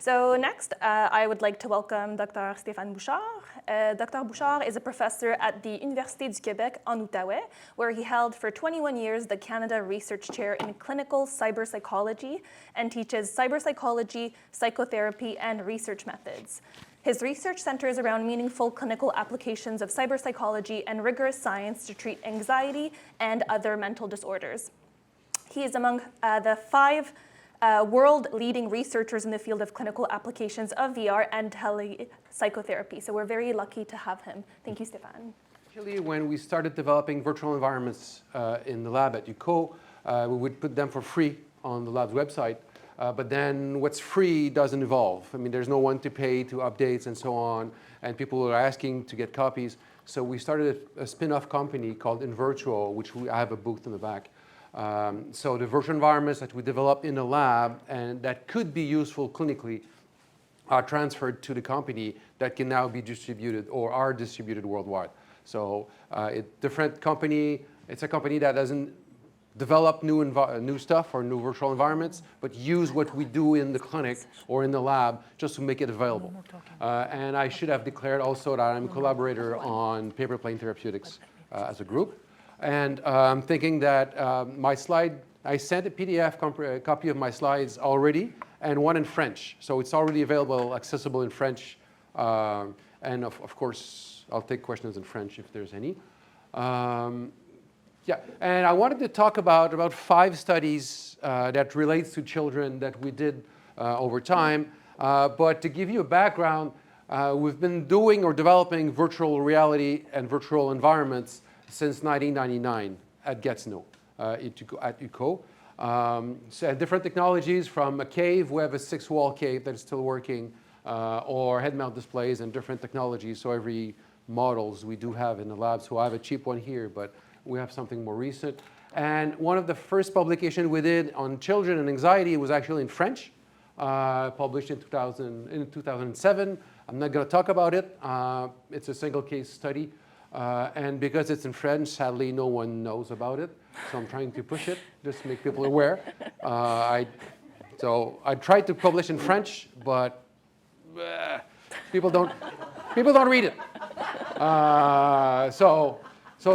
So next, I would like to welcome Dr. Stéphane Bouchard. Dr. Bouchard is a professor at the Université du Québec en Outaouais, where he held for 21 years the Canada Research Chair in Clinical Cyberpsychology and teaches cyberpsychology, psychotherapy, and research methods. His research centers around meaningful clinical applications of cyberpsychology and rigorous science to treat anxiety and other mental disorders. He is among the 5 world-leading researchers in the field of clinical applications of VR and telepsychotherapy. So we're very lucky to have him. Thank you, Stéphane. Actually, when we started developing virtual environments in the lab at UCO, we would put them for free on the lab's website. But then what's free doesn't evolve. I mean, there's no one to pay to updates and so on, and people are asking to get copies. So we started a spin-off company called InVirtual, which I have a booth in the back. So the virtual environments that we develop in the lab and that could be useful clinically are transferred to the company that can now be distributed or are distributed worldwide. So different company, it's a company that doesn't develop new stuff or new virtual environments, but use what we do in the clinic or in the lab just to make it available. And I should have declared also that I'm a collaborator on paper plane therapeutics as a group. And I'm thinking that I sent a PDF copy of my slides already, and one in French. So it's already available, accessible in French. And of course, I'll take questions in French if there's any. Yeah, and I wanted to talk about 5 studies that relates to children that we did over time. But to give you a background, we've been doing or developing virtual reality and virtual environments since 1999 at Gatineau, at UCO. So different technologies from a cave, we have a 6-wall cave that is still working, or head-mount displays and different technologies. So every models we do have in the lab. So I have a cheap one here, but we have something more recent. And one of the first publications we did on children and anxiety was actually in French, published in 2007. I'm not going to talk about it. It's a single case study. And because it's in French, sadly, no one knows about it. So I'm trying to push it, just to make people aware. So I tried to publish in French, but people don't read it. So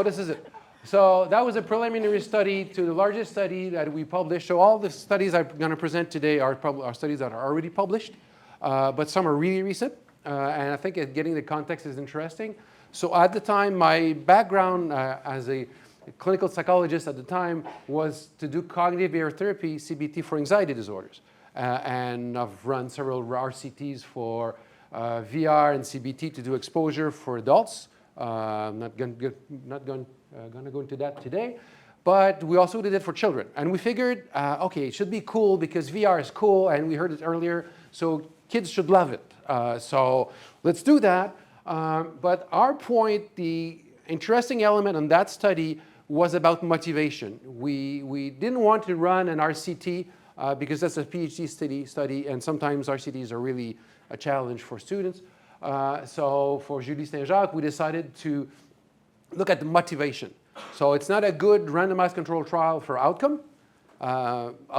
this is it. So that was a preliminary study to the largest study that we published. So all the studies I'm going to present today are studies that are already published, but some are really recent. And I think getting the context is interesting. So at the time, my background as a clinical psychologist at the time was to do cognitive behavioral therapy, CBT, for anxiety disorders. And I've run several RCTs for VR and CBT to do exposure for adults. I'm not going to go into that today. But we also did it for children. And we figured, OK, it should be cool because VR is cool, and we heard it earlier, so kids should love it. So let's do that. But our point, the interesting element on that study was about motivation. We didn't want to run an RCT because that's a PhD study, and sometimes RCTs are really a challenge for students. So for Julie Saint-Jacques, we decided to look at the motivation. So it's not a good randomized control trial for outcome.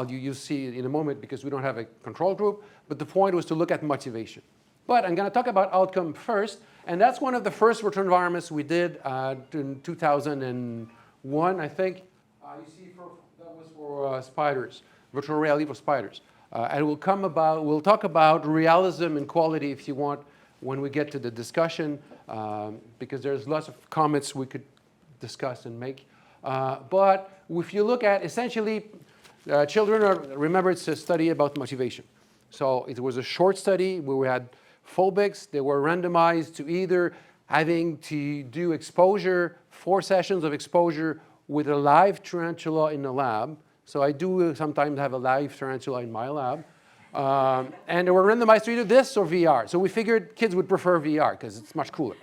You'll see it in a moment because we don't have a control group. But the point was to look at motivation. But I'm going to talk about outcome first. And that's one of the first virtual environments we did in 2001, I think. You see, that was for spiders, virtual reality for spiders. And we'll talk about realism and quality if you want when we get to the discussion, because there's lots of comments we could discuss and make. But if you look at essentially, children remember it's a study about motivation. So it was a short study where we had phobics. They were randomized to either having to do exposure, 4 sessions of exposure with a live tarantula in the lab. So I do sometimes have a live tarantula in my lab. And they were randomized to either this or VR. So we figured kids would prefer VR because it's much cooler.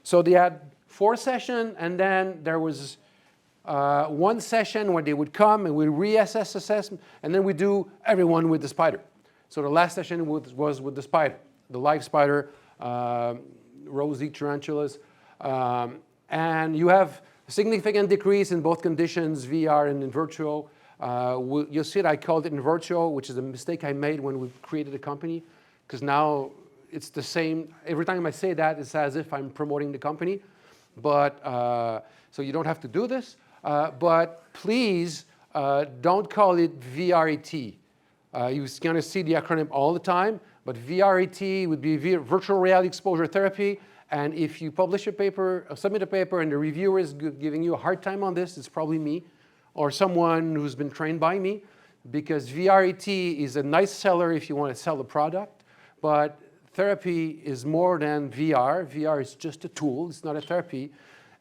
So they had 4 sessions, and then there was 1 session where they would come and we reassess assessment, and then we do everyone with the spider. So the last session was with the spider, the live spider, rosy tarantulas. And you have a significant decrease in both conditions, VR and in virtual. You'll see it, I called it in virtual, which is a mistake I made when we created the company, because now it's the same. Every time I say that, it's as if I'm promoting the company. But, so you don't have to do this. But please don't call it VRET. You're going to see the acronym all the time, but VRET would be virtual reality exposure therapy. And if you publish a paper, submit a paper, and the reviewer is giving you a hard time on this, it's probably me or someone who's been trained by me, because VRET is a nice seller if you want to sell a product, but therapy is more than VR. VR is just a tool, it's not a therapy.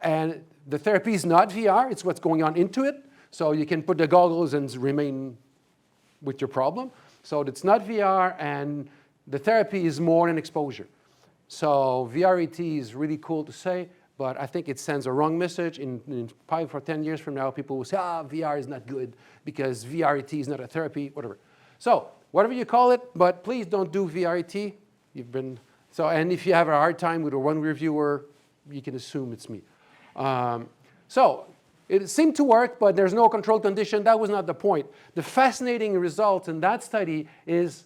And the therapy is not VR, it's what's going on into it. So you can put the goggles and remain with your problem. So it's not VR, and the therapy is more than exposure. So VRET is really cool to say, but I think it sends a wrong message. In 5 or 10 years from now, people will say, VR is not good because VRET is not a therapy, whatever. So whatever you call it, but please don't do VRET. And if you have a hard time with a one reviewer, you can assume it's me. So it seemed to work, but there's no control condition. That was not the point. The fascinating result in that study is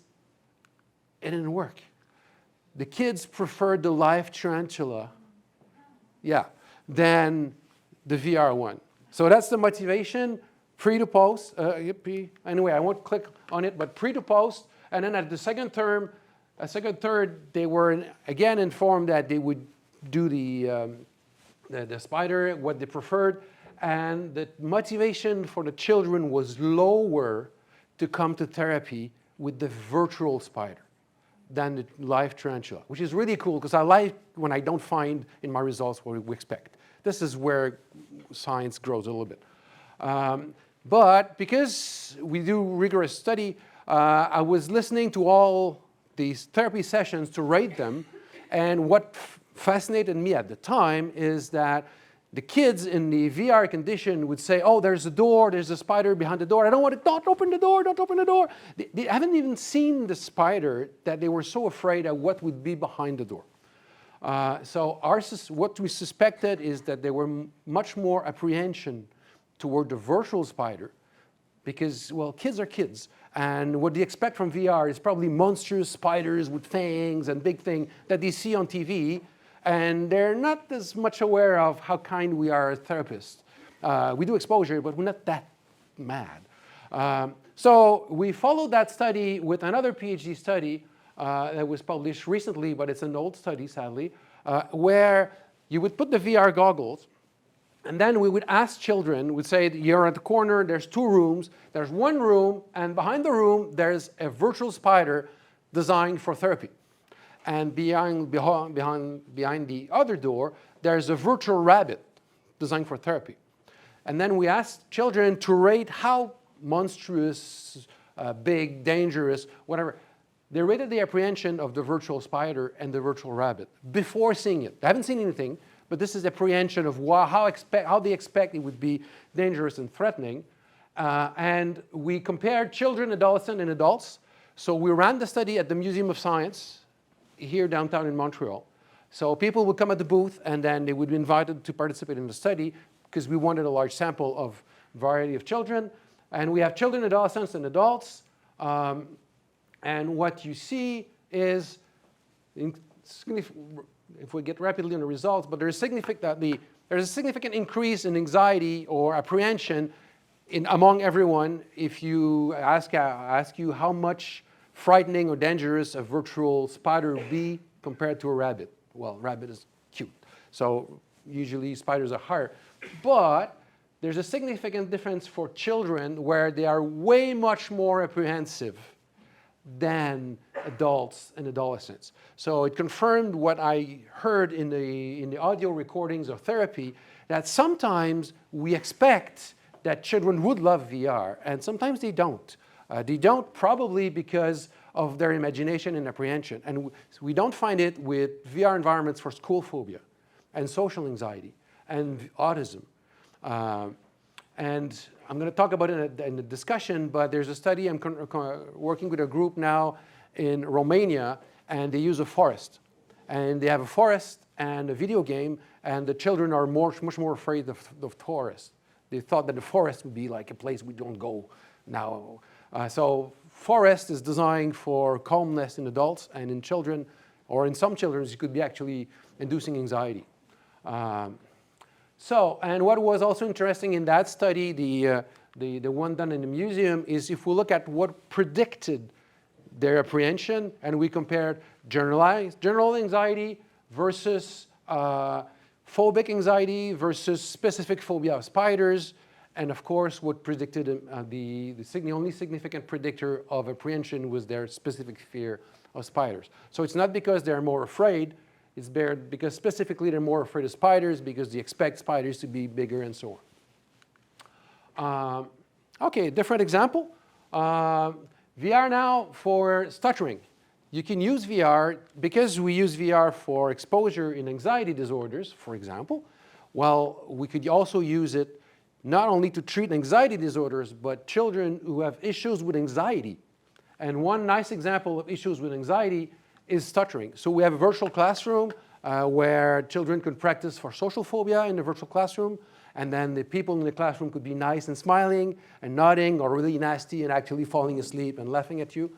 it didn't work. The kids preferred the live tarantula, than the VR one. So that's the motivation, pre to post. Anyway, I won't click on it, but pre to post. And then at the second third, they were again informed that they would do the spider, what they preferred. And the motivation for the children was lower to come to therapy with the virtual spider than the live tarantula, which is really cool because I like when I don't find in my results what we expect. This is where science grows a little bit. But because we do rigorous study, I was listening to all these therapy sessions to rate them, and what fascinated me at the time is that the kids in the VR condition would say, oh, there's a door, there's a spider behind the door. I don't want it, don't open the door, don't open the door. They haven't even seen the spider that they were so afraid of what would be behind the door. So what we suspected is that there were much more apprehension toward the virtual spider because, well, kids are kids. And what they expect from VR is probably monstrous spiders with fangs and big thing that they see on TV. And they're not as much aware of how kind we are as therapists. We do exposure, but we're not that mad. So we followed that study with another PhD study that was published recently, but it's an old study, sadly, where you would put the VR goggles, and then we would ask children, we'd say, you're at the corner, there's 2 rooms, there's 1 room, and behind the room, there's a virtual spider designed for therapy. And behind the other door, there's a virtual rabbit designed for therapy. And then we asked children to rate how monstrous, big, dangerous, whatever. They rated the apprehension of the virtual spider and the virtual rabbit before seeing it. They haven't seen anything, but this is apprehension of how they expect it would be dangerous and threatening. And we compared children, adolescents, and adults. So we ran the study at the Museum of Science here downtown in Montreal. So people would come at the booth and then they would be invited to participate in the study because we wanted a large sample of variety of children. And we have children, adolescents, and adults. And what you see is, if we get rapidly on the results, but there's a significant increase in anxiety or apprehension among everyone if you ask you how much frightening or dangerous a virtual spider would be compared to a rabbit. Well, rabbit is cute. So usually spiders are higher. But there's a significant difference for children where they are way much more apprehensive than adults and adolescents. So it confirmed what I heard in the audio recordings of therapy, that sometimes we expect that children would love VR, and sometimes they don't. They don't probably because of their imagination and apprehension. And we don't find it with VR environments for school phobia and social anxiety and autism. And I'm going to talk about it in the discussion, but there's a study I'm working with a group now in Romania, and they use a forest. And they have a forest and a video game, and the children are much more afraid of the forest they thought that the forest would be like a place we don't go now. So forest is designed for calmness in adults, and in children, or in some children, it could be actually inducing anxiety. And what was also interesting in that study, the one done in the museum, is if we look at what predicted their apprehension, and we compared general anxiety versus phobic anxiety versus specific phobia of spiders, and of course what predicted the only significant predictor of apprehension was their specific fear of spiders. So it's not because they're more afraid, it's because specifically they're more afraid of spiders because they expect spiders to be bigger and so on. Okay, different example. VR now for stuttering. You can use VR, because we use VR for exposure in anxiety disorders, for example. Well, we could also use it not only to treat anxiety disorders, but children who have issues with anxiety. And one nice example of issues with anxiety is stuttering. So we have a virtual classroom where children could practice for social phobia in the virtual classroom. And then the people in the classroom could be nice and smiling and nodding, or really nasty and actually falling asleep and laughing at you.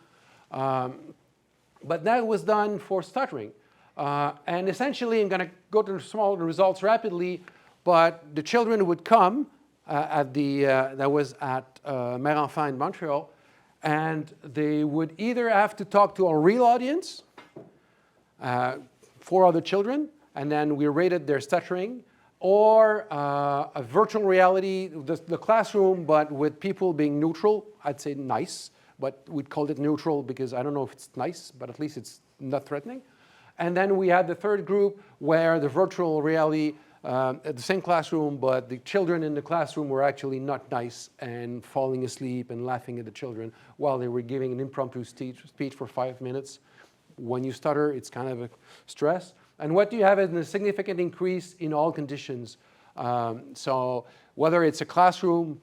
But that was done for stuttering. And essentially, I'm going to go to small results rapidly, but the children would come that was at Mère Enfant in Montreal, and they would either have to talk to a real audience, 4 other children, and then we rated their stuttering, or a virtual reality, the classroom, but with people being neutral. I'd say nice, but we'd call it neutral because I don't know if it's nice, but at least it's not threatening. And then we had the third group where the virtual reality at the same classroom, but the children in the classroom were actually not nice and falling asleep and laughing at the children while they were giving an impromptu speech for 5 minutes. When you stutter, it's kind of a stress. And what you have is a significant increase in all conditions. So whether it's a classroom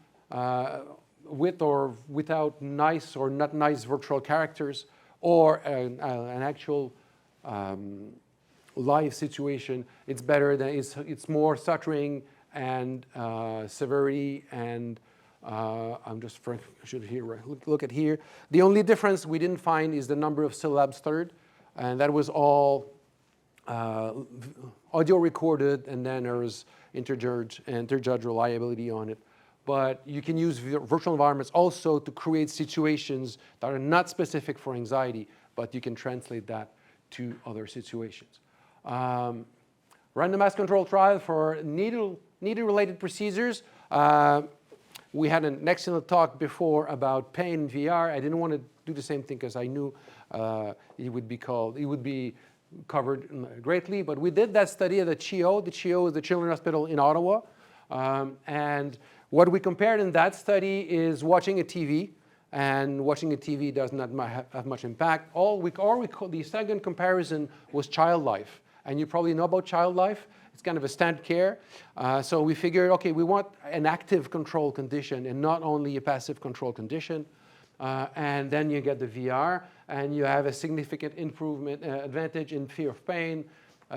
with or without nice or not nice virtual characters, or an actual live situation, it's better than it's more stuttering and severity and I'm just I should look at here. The only difference we didn't find is the number of syllables stuttered, and that was all audio recorded, and then there was interjudge reliability on it. But you can use virtual environments also to create situations that are not specific for anxiety, but you can translate that to other situations. Randomized control trial for needle-related procedures. We had an excellent talk before about pain in VR. I didn't want to do the same thing because I knew it would be covered greatly, but we did that study at the CHIO. The CHIO is the Children's Hospital in Ottawa. And what we compared in that study is watching a TV, and watching a TV does not have much impact. The second comparison was child life. And you probably know about child life. It's kind of a standard care. So we figured, okay, we want an active control condition and not only a passive control condition. And then you get the VR, and you have a significant improvement, advantage in fear of pain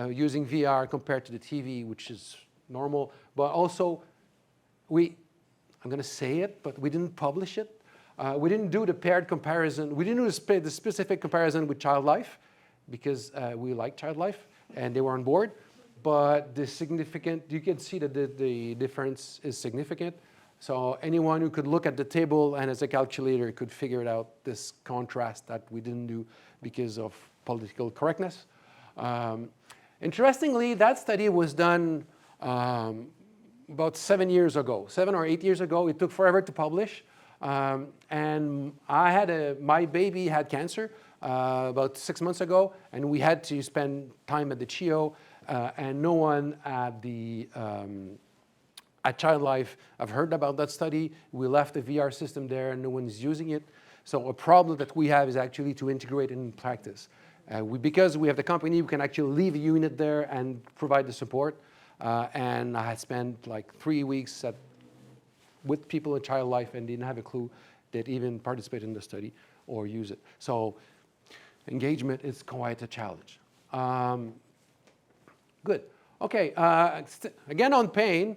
using VR compared to the TV, which is normal. But also, I'm going to say it, but we didn't publish it. We didn't do the paired comparison. We didn't do the specific comparison with child life because we like child life, and they were on board. But you can see that the difference is significant. So anyone who could look at the table and as a calculator could figure it out, this contrast that we didn't do because of political correctness. Interestingly, that study was done about 7 years ago, 7 or 8 years ago. It took forever to publish. And my baby had cancer about 6 months ago, and we had to spend time at the CHIO, and no one at Child Life have heard about that study. We left the VR system there, and no one's using it. So a problem that we have is actually to integrate it in practice. Because we have the company, we can actually leave a unit there and provide the support. And I had spent like 3 weeks with people at Child Life and didn't have a clue they'd even participate in the study or use it. So engagement is quite a challenge. Good. Okay, again on pain,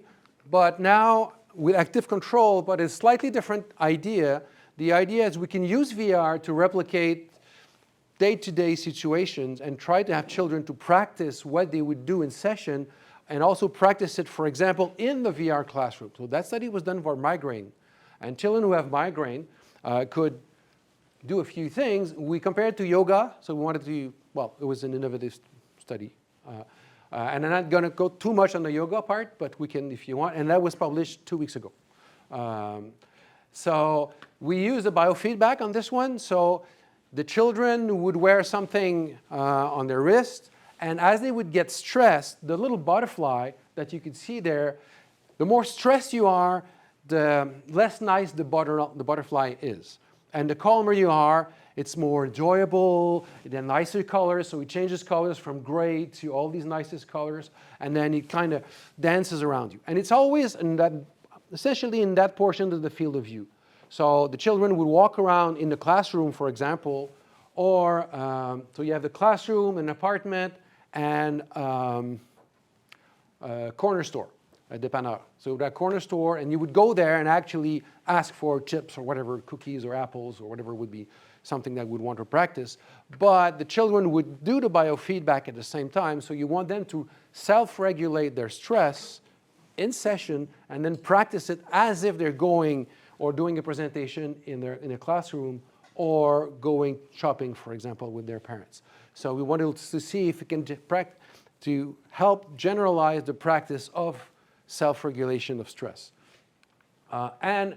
but now with active control, but a slightly different idea. The idea is we can use VR to replicate day-to-day situations and try to have children to practice what they would do in session and also practice it, for example, in the VR classroom. So that study was done for migraine. And children who have migraine could do a few things. We compared to yoga, so we wanted to, well, it was an innovative study. And I'm not going to go too much on the yoga part, but we can if you want. And that was published 2 weeks ago. So we used a biofeedback on this one. So the children would wear something on their wrist, and as they would get stressed, the little butterfly that you can see there, the more stressed you are, the less nice the butterfly is. And the calmer you are, it's more enjoyable, the nicer colors, so it changes colors from gray to all these nicest colors, and then it kind of dances around you. And it's always in that, essentially in that portion of the field of view. So the children would walk around in the classroom, for example, or so you have the classroom, an apartment, and a corner store, a dépanneur. So that corner store, and you would go there and actually ask for chips or whatever, cookies or apples or whatever would be something that would want to practice. But the children would do the biofeedback at the same time, so you want them to self-regulate their stress in session and then practice it as if they're going or doing a presentation in a classroom or going shopping, for example, with their parents. So we wanted to see if we can to help generalize the practice of self-regulation of stress. And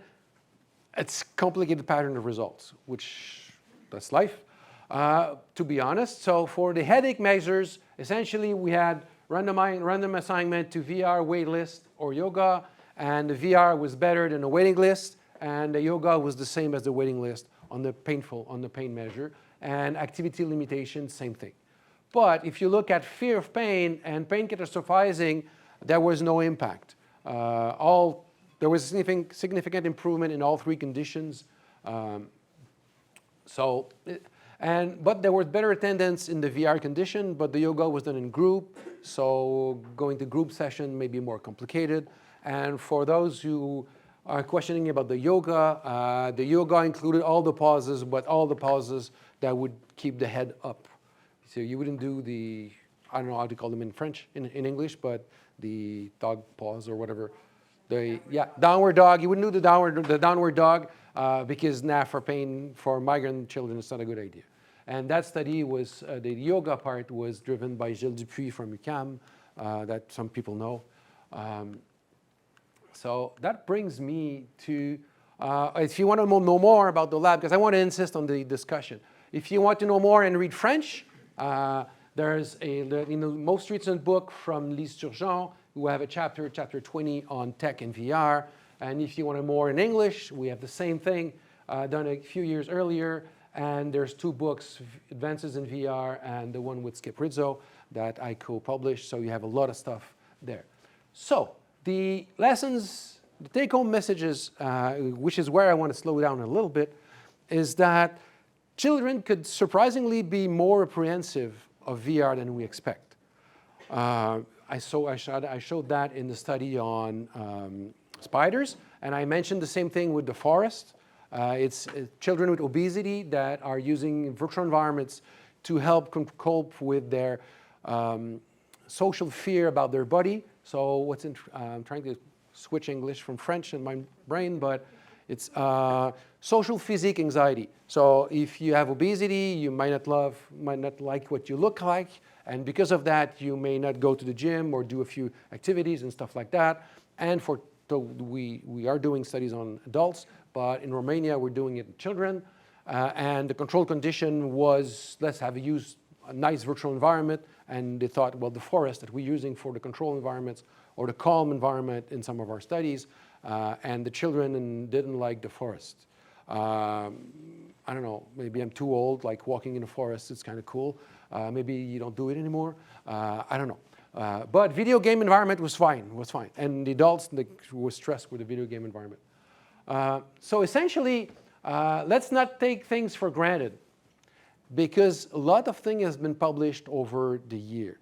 it's complicated pattern of results, which that's life, to be honest. So for the headache measures, essentially we had random assignment to VR wait list or yoga, and the VR was better than the waiting list, and the yoga was the same as the waiting list on the pain measure, and activity limitation, same thing. But if you look at fear of pain and pain catastrophizing, there was no impact. There was significant improvement in all three conditions. But there was better attendance in the VR condition, but the yoga was done in group, so going to group session may be more complicated. And for those who are questioning about the yoga included all the pauses, but all the pauses that would keep the head up. So you wouldn't do the, I don't know how to call them in French, in English, but the dog pause or whatever. Downward dog. You wouldn't do the downward dog because for migraine children, it's not a good idea. And that study was, the yoga part was driven by Gilles Dupuis from UQAM, that some people know. So that brings me to, if you want to know more about the lab, because I want to insist on the discussion. If you want to know more and read French, there's in the most recent book from Lise Turgeon, who have a chapter 20 on tech and VR. And if you want more in English, we have the same thing done a few years earlier. And there's 2 books, Advances in VR and the one with Skip Rizzo that I co-published. So you have a lot of stuff there. So the lessons, the take-home messages, which is where I want to slow down a little bit, is that children could surprisingly be more apprehensive of VR than we expect. I showed that in the study on spiders, and I mentioned the same thing with the forest. It's children with obesity that are using virtual environments to help cope with their social fear about their body. So I'm trying to switch English from French in my brain, but it's social physique anxiety. So if you have obesity, you might not like what you look like, and because of that, you may not go to the gym or do a few activities and stuff like that. And we are doing studies on adults, but in Romania, we're doing it in children. And the control condition was, let's use a nice virtual environment. And they thought, well, the forest that we're using for the control environments or the calm environment in some of our studies, and the children didn't like the forest. I don't know, maybe I'm too old, like walking in the forest, it's kind of cool. Maybe you don't do it anymore. I don't know. But video game environment was fine. And the adults were stressed with the video game environment. So essentially, let's not take things for granted, because a lot of things has been published over the year,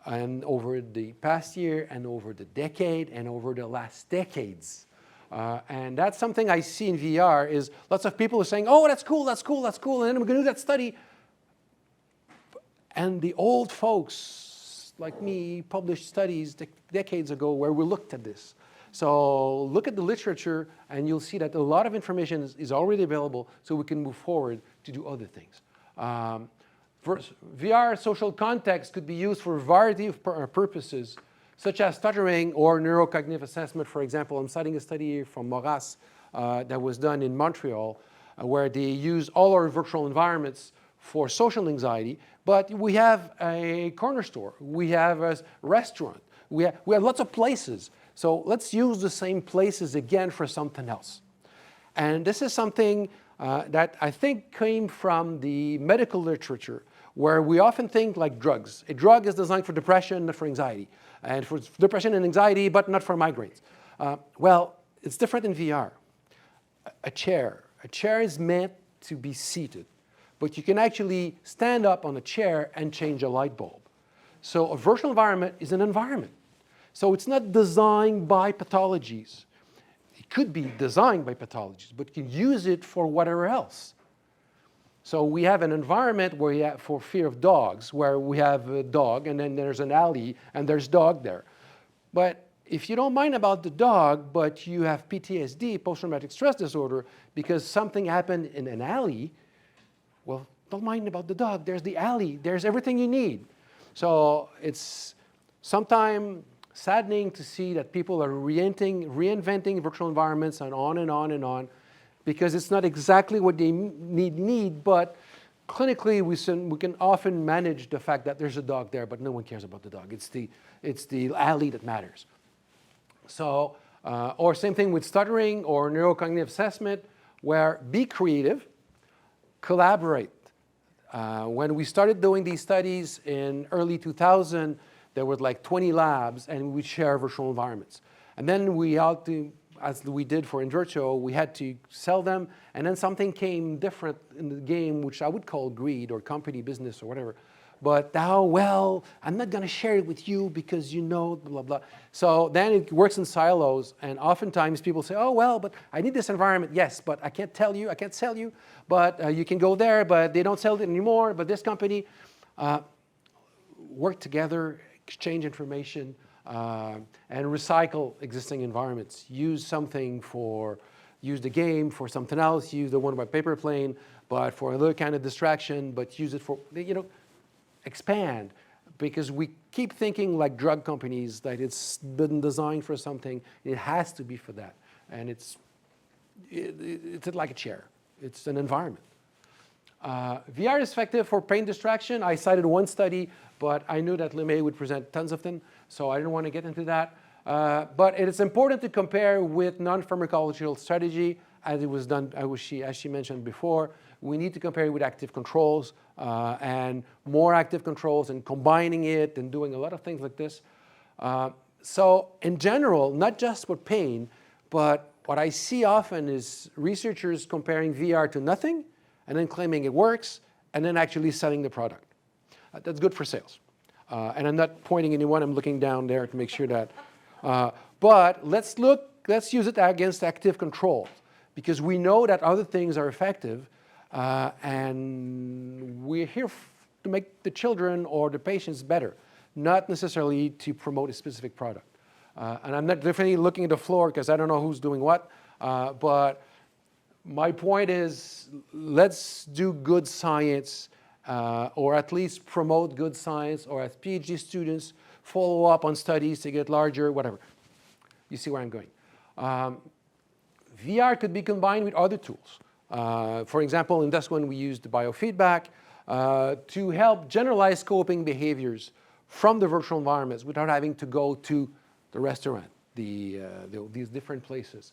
and over the past year, and over the decade, and over the last decades. And that's something I see in VR is lots of people are saying, oh, that's cool, that's cool, that's cool, and then we're going to do that study. And the old folks, like me, published studies decades ago where we looked at this. So look at the literature, and you'll see that a lot of information is already available, so we can move forward to do other things. VR social context could be used for a variety of purposes, such as stuttering or neurocognitive assessment. For example, I'm citing a study from Moras that was done in Montreal, where they use all our virtual environments for social anxiety, but we have a corner store, we have a restaurant, we have lots of places. So let's use the same places again for something else. And this is something that I think came from the medical literature, where we often think like drugs. A drug is designed for depression, not for anxiety, and for depression and anxiety, but not for migraines. Well, it's different in VR. A chair is meant to be seated, but you can actually stand up on a chair and change a light bulb. So a virtual environment is an environment. So it's not designed by pathologies. It could be designed by pathologies, but you can use it for whatever else. So we have an environment where you have, for fear of dogs, where we have a dog, and then there's an alley, and there's dog there. But if you don't mind about the dog, but you have PTSD, post-traumatic stress disorder, because something happened in an alley, well, don't mind about the dog. There's the alley. There's everything you need. So it's sometimes saddening to see that people are reinventing virtual environments and on and on and on, because it's not exactly what they need, but clinically we can often manage the fact that there's a dog there, but no one cares about the dog. It's the alley that matters. So, or same thing with stuttering or neurocognitive assessment, where be creative, collaborate. When we started doing these studies in early 2000, there were like 20 labs, and we share virtual environments. And then we had to, as we did for InVirtuo, we had to sell them, and then something came different in the game, which I would call greed or company business or whatever. But now, well, I'm not going to share it with you because you know, blah, blah. So then it works in silos, and oftentimes people say, oh, well, but I need this environment. Yes, but I can't tell you, I can't sell you, but you can go there, but they don't sell it anymore, but this company, work together, exchange information, and recycle existing environments. Use the game for something else, use the one by paper plane, but for another kind of distraction, but use it for, expand. Because we keep thinking like drug companies that it's been designed for something, it has to be for that. And it's like a chair, it's an environment. VR is effective for pain distraction. I cited one study, but I knew that Lemay would present tons of them, so I didn't want to get into that. But it is important to compare with non-pharmacological strategy, as it was done, as she mentioned before. We need to compare it with active controls, and more active controls, and combining it, and doing a lot of things like this. So in general, not just with pain, but what I see often is researchers comparing VR to nothing, and then claiming it works, and then actually selling the product. That's good for sales. And I'm not pointing anyone, I'm looking down there to make sure that. But let's use it against active controls, because we know that other things are effective, and we're here to make the children or the patients better, not necessarily to promote a specific product. And I'm not definitely looking at the floor because I don't know who's doing what, but my point is, let's do good science, or at least promote good science, or as PhD students, follow up on studies to get larger, whatever. You see where I'm going. VR could be combined with other tools. For example, in this one, we used biofeedback to help generalize coping behaviors from the virtual environments without having to go to the restaurant, these different places.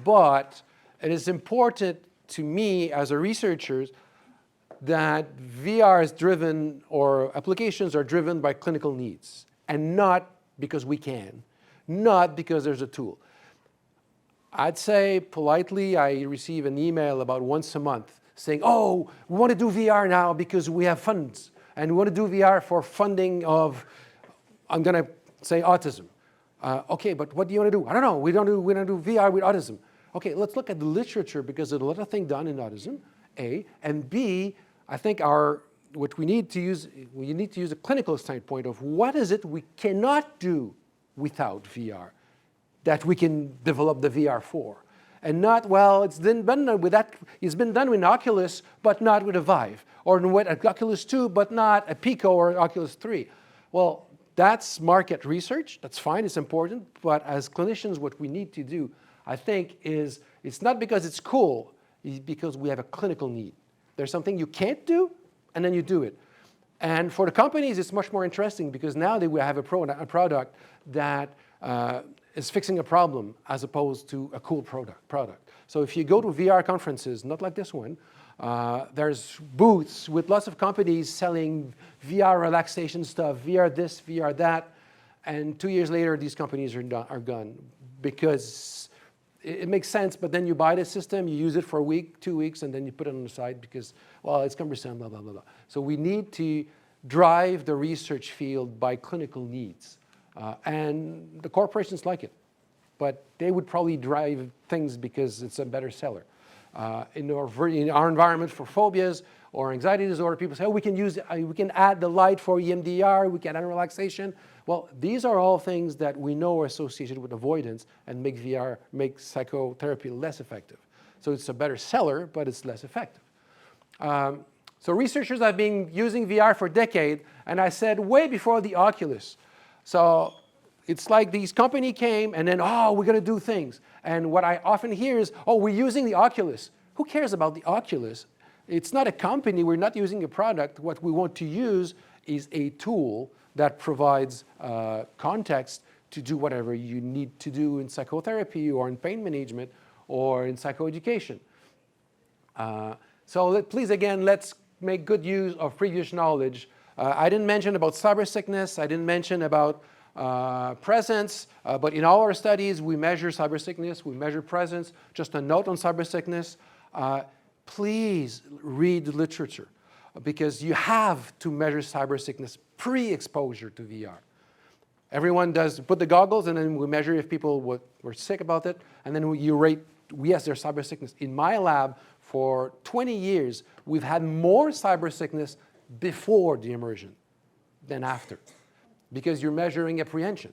But it is important to me as a researcher that VR is driven, or applications are driven by clinical needs, and not because we can, not because there's a tool. I'd say politely, I receive an email about once a month saying, oh, we want to do VR now because we have funds, and we want to do VR for funding of, I'm going to say autism. Okay, but what do you want to do? I don't know. We don't do VR with autism. Okay, let's look at the literature because there's a lot of things done in autism, A. And B, I think what we need to use a clinical standpoint of what is it we cannot do without VR that we can develop the VR for. And not, well, it's been done with an Oculus, but not with a Vive, or with an Oculus 2, but not a Pico or an Oculus 3. Well, that's market research. That's fine. It's important. But as clinicians, what we need to do, I think, is it's not because it's cool, it's because we have a clinical need. There's something you can't do, and then you do it. And for the companies, it's much more interesting because now they will have a product that is fixing a problem as opposed to a cool product. So if you go to VR conferences, not like this one, there's booths with lots of companies selling VR relaxation stuff, VR this, VR that, and 2 years later, these companies are gone because it makes sense, but then you buy the system, you use it for a week, 2 weeks, and then you put it on the side because, well, it's cumbersome, blah, blah, blah, blah. So we need to drive the research field by clinical needs. And the corporations like it, but they would probably drive things because it's a better seller. In our environment for phobias or anxiety disorder, people say, oh, we can add the light for EMDR, we can add relaxation. Well, these are all things that we know are associated with avoidance and make psychotherapy less effective. So it's a better seller, but it's less effective. So researchers have been using VR for decades, and I said way before the Oculus. So it's like these company came and then, oh, we're going to do things. And what I often hear is, oh, we're using the Oculus. Who cares about the Oculus? It's not a company. We're not using a product. What we want to use is a tool that provides context to do whatever you need to do in psychotherapy or in pain management or in psychoeducation. So please, again, let's make good use of previous knowledge. I didn't mention about cyber sickness. I didn't mention about presence, but in all our studies, we measure cyber sickness, we measure presence. Just a note on cyber sickness, please read the literature because you have to measure cyber sickness pre-exposure to VR. Everyone does put the goggles and then we measure if people were sick about it, and then you rate, yes, there's cyber sickness. In my lab, for 20 years, we've had more cyber sickness before the immersion than after, because you're measuring apprehension.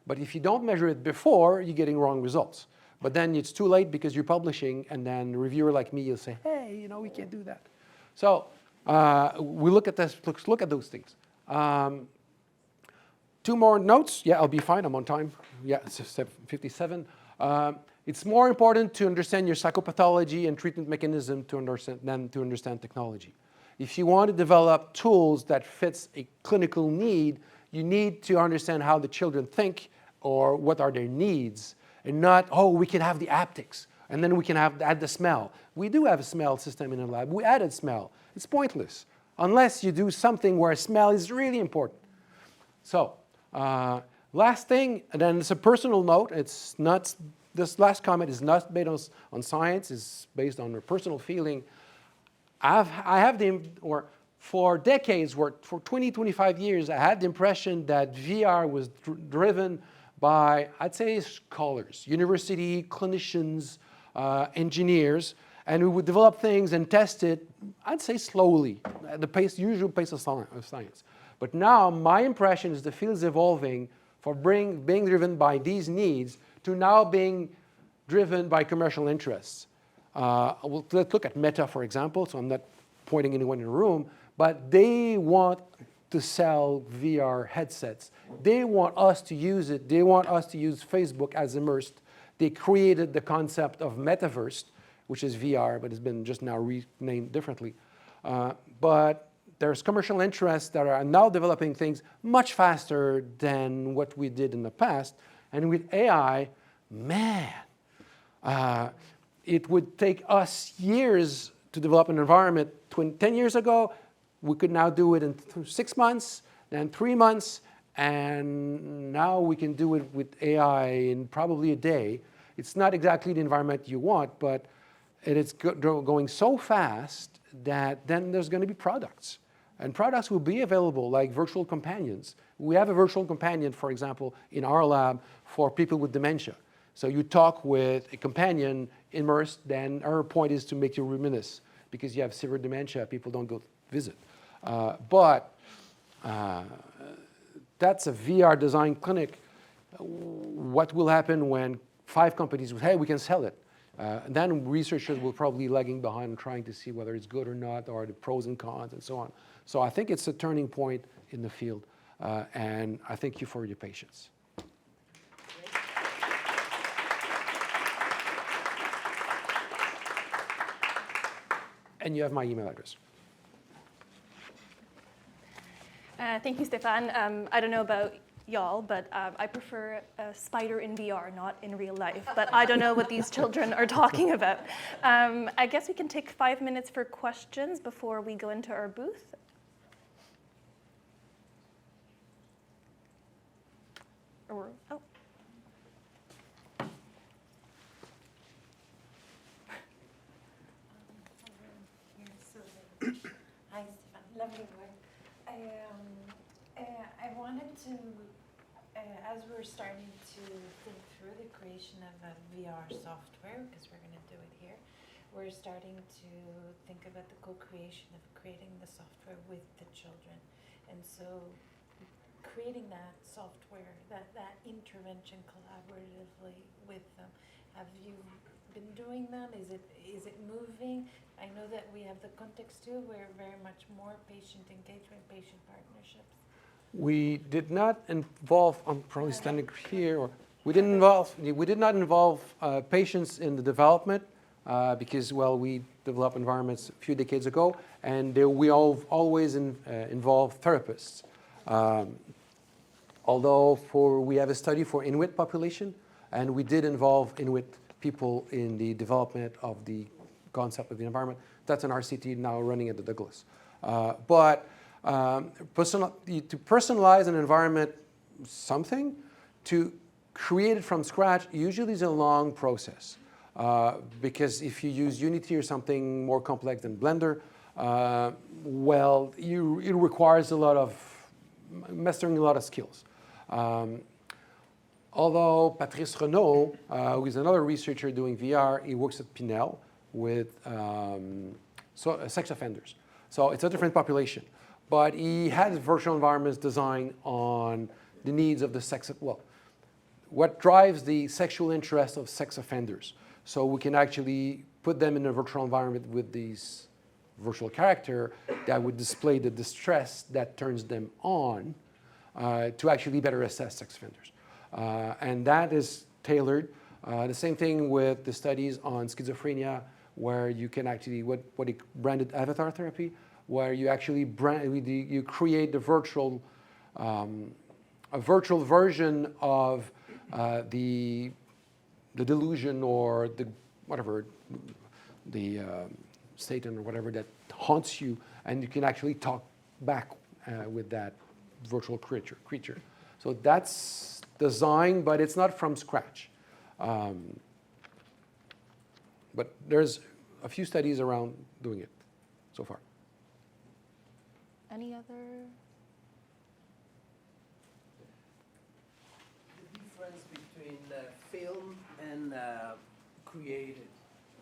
But if you don't measure it before, you're getting wrong results. But then it's too late because you're publishing, and then a reviewer like me will say, hey, we can't do that. So we look at this, look at those things. 2 more notes. Yeah, I'll be fine, I'm on time. Yeah, it's 57. It's more important to understand your psychopathology and treatment mechanism than to understand technology. If you want to develop tools that fits a clinical need, you need to understand how the children think or what are their needs, and not, oh, we can have the haptics, and then we can add the smell. We do have a smell system in the lab. We added smell. It's pointless unless you do something where smell is really important. So last thing, and then it's a personal note. It's not, this last comment is not based on science. It's based on a personal feeling. For decades, for 20, 25 years, I had the impression that VR was driven by, I'd say, scholars, university, clinicians, engineers, and we would develop things and test it, I'd say slowly, at the usual pace of science. But now my impression is the field's evolving from being driven by these needs to now being driven by commercial interests. Let's look at Meta, for example, so I'm not pointing anyone in the room, but they want to sell VR headsets. They want us to use it. They want us to use Facebook as immersed. They created the concept of metaverse, which is VR, but it's been just now renamed differently. But there's commercial interests that are now developing things much faster than what we did in the past. And with AI, man, it would take us years to develop an environment. 10 years ago, we could now do it in 6 months, then 3 months, and now we can do it with AI in probably a day. It's not exactly the environment you want, but it is going so fast that then there's going to be products. And products will be available like virtual companions. We have a virtual companion, for example, in our lab for people with dementia. So you talk with a companion immersed, then our point is to make you reminisce because you have severe dementia, people don't go visit. But that's a VR design clinic. What will happen when 5 companies say, hey, we can sell it? Then researchers will probably be lagging behind trying to see whether it's good or not, or the pros and cons and so on. So I think it's a turning point in the field, and I thank you for your patience. And you have my email address. Thank you, Stéphane. I don't know about y'all, but I prefer a spider in VR, not in real life. But I don't know what these children are talking about. I guess we can take 5 minutes for questions before we go into our booth. Or, oh. Hi, Stéphane. Lovely work. I wanted to, as we're starting to think through the creation of a VR software, because we're going to do it here, we're starting to think about the co-creation of creating the software with the children. And so creating that software, that intervention collaboratively with them, have you been doing that? Is it moving? I know that we have the context too, where very much more patient engagement, patient partnerships. We did not involve, I'm probably standing here, or we did not involve patients in the development because, well, we developed environments a few decades ago, and we always involve therapists. Although we have a study for Inuit population, and we did involve Inuit people in the development of the concept of the environment. That's an RCT now running at the Douglas. To personalize an environment, to create it from scratch usually is a long process. Because if you use Unity or something more complex than Blender, well, it requires a lot of mastering a lot of skills. Although Patrice Renaud, who is another researcher doing VR, he works at Pinel with sex offenders. So it's a different population. But he has virtual environments designed on the needs of the sex, well, what drives the sexual interest of sex offenders. So we can actually put them in a virtual environment with these virtual character that would display the distress that turns them on to actually better assess sex offenders. And that is tailored. The same thing with the studies on schizophrenia, where you can actually, what he branded avatar therapy, where you actually you create the virtual, a virtual version of the delusion or the whatever, the Satan or whatever that haunts you, and you can actually talk back with that virtual creature. So that's design, but it's not from scratch. But there's a few studies around doing it so far. Any other? The difference between film and created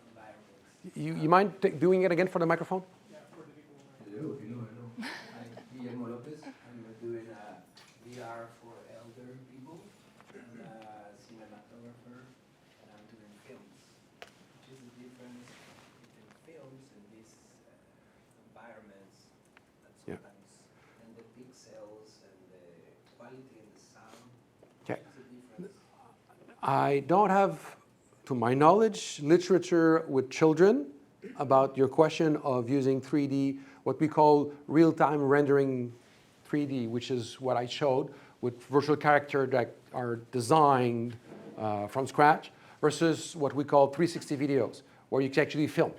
environments. You mind doing it again for the microphone? Hello. I'm Guillermo Lopez. I'm doing VR for elder people. I'm a cinematographer, and I'm doing films. Which is the difference between films and these environments that sometimes, and the pixels and the quality and the sound. Okay. What's the difference? I don't have, to my knowledge, literature with children about your question of using 3D, what we call real-time rendering 3D, which is what I showed with virtual characters that are designed from scratch, versus what we call 360 videos, where you can actually film.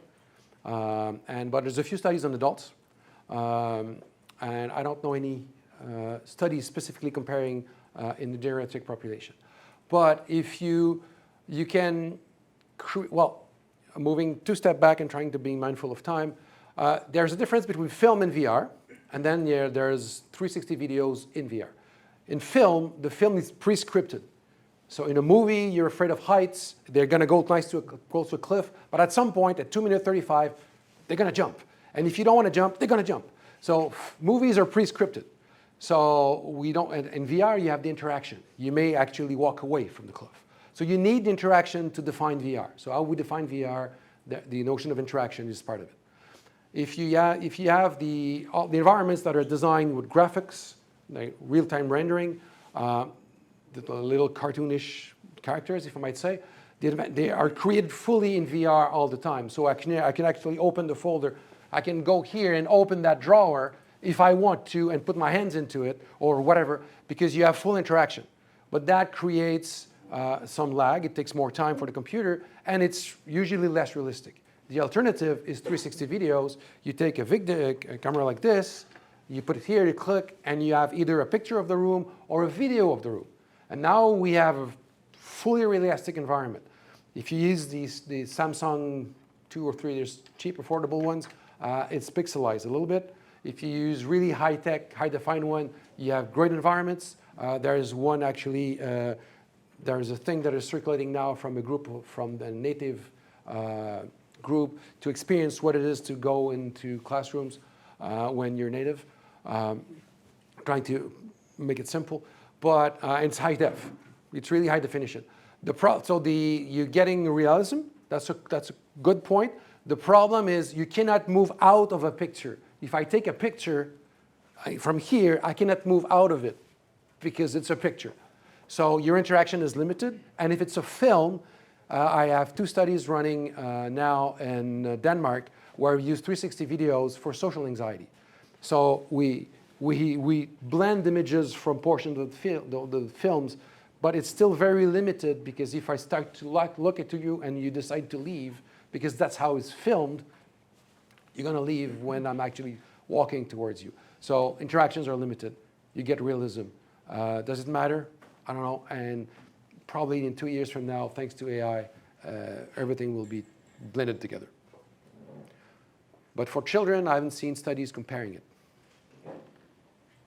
But there's a few studies on adults, and I don't know any studies specifically comparing in the geriatric population. But if you can, well, moving 2 steps back and trying to be mindful of time, there's a difference between film and VR. and then there's 360 videos in VR. In film, the film is pre-scripted. So in a movie, you're afraid of heights. They're going to go close to a cliff. But at some point, at 2 minutes 35, they're going to jump. And if you don't want to jump, they're going to jump. So movies are pre-scripted. So we don't, in VR, you have the interaction. You may actually walk away from the cliff. So you need the interaction to define VR. So how we define VR, the notion of interaction is part of it. If you have the environments that are designed with graphics, like real-time rendering, the little cartoonish characters, if I might say, they are created fully in VR all the time. So I can actually open the folder. I can go here and open that drawer if I want to and put my hands into it or whatever, because you have full interaction. But that creates some lag. It takes more time for the computer, and it's usually less realistic. The alternative is 360 videos. You take a camera like this, you put it here, you click, and you have either a picture of the room or a video of the room. And now we have a fully realistic environment. If you use the Samsung 2 or 3, there's cheap, affordable ones, it's pixelized a little bit. If you use really high-tech, high-defined one, you have great environments. There is one actually, there's a thing that is circulating now from a group, from the native group, to experience what it is to go into classrooms when you're native. Trying to make it simple. But it's high def. It's really high definition. You're getting realism. That's a good point. The problem is you cannot move out of a picture. If I take a picture from here, I cannot move out of it because it's a picture. So your interaction is limited. And if it's a film, I have 2 studies running now in Denmark where we use 360 videos for social anxiety. So we blend images from portions of the films, but it's still very limited because if I start to look at you and you decide to leave, because that's how it's filmed, you're going to leave when I'm actually walking towards you. So interactions are limited. You get realism. Does it matter? I don't know. And probably in 2 years from now, thanks to AI, everything will be blended together. But for children, I haven't seen studies comparing it.